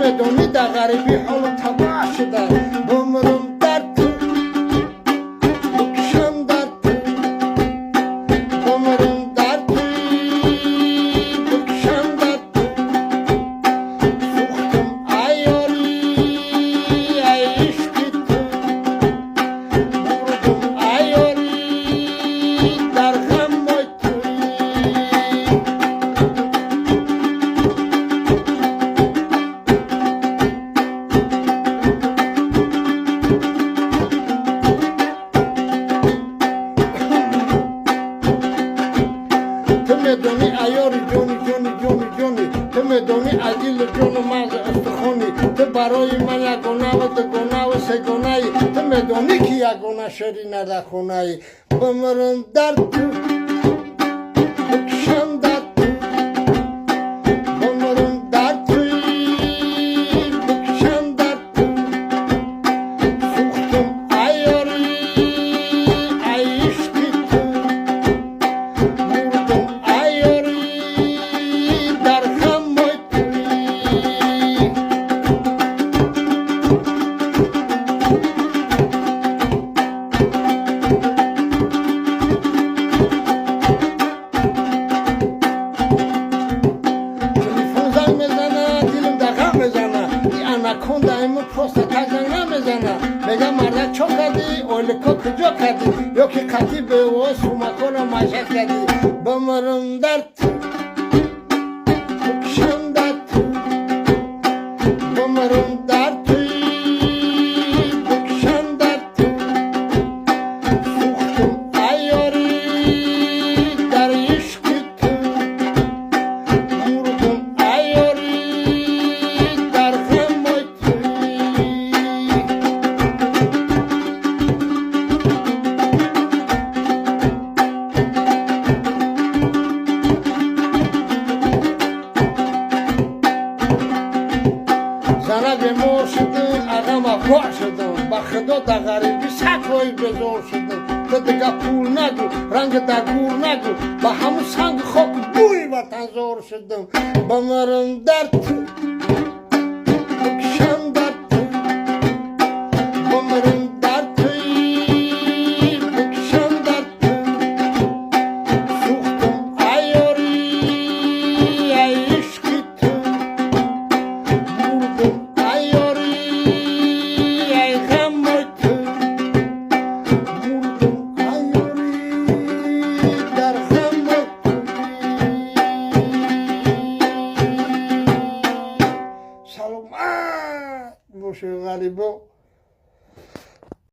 میدونی در غریبی حالو تباه شده بمرم در تو بکشم در تو بمرم در تو بکشم در تو سوختم ایاری ای عشقی تو مردم ایاری در غم مای توی تو میدونی ایاری جونی جونی جونی جونی تو میدونی عدیل جون مغز استخونی تو برای من یگانه و دوگانه و سگانه ای تو میدونی که یگانه شری ندخونه ای بمرم در تو بکشم در تو بمرم در توی بکشم در تو سوختم ایاری ای عشقی تو مردم ایاری در غم مای توی تلفن زنگ میزنه دلم در غم میزنه این اناکوندا ایمون پروستات زنگ نمیزنه میگه مردک چو کردی اولیکا کجا کردی یا که قطی به او سومکا را مشک کردی بمرم در تو بکشم در تو بمرم در توی بکشم در تو سوختم ایاری در عشقی تو مردم ایاری در غم مای توی زنه بیمار شدم اغم افراد شدم با خدا در غریبی سکایی بزار شدم تو دیگه پول نگو رنگ در گور نگو با همون سنگ خاک بوی وطن زار شدم بمرم در تو بکشم در تو بمرم در توی بکشم در تو سوختم ایاری ای عشقی تو مردم ایاری ای غم مای تو مردم ایاری در غم مای توی سلامت باشه غریبا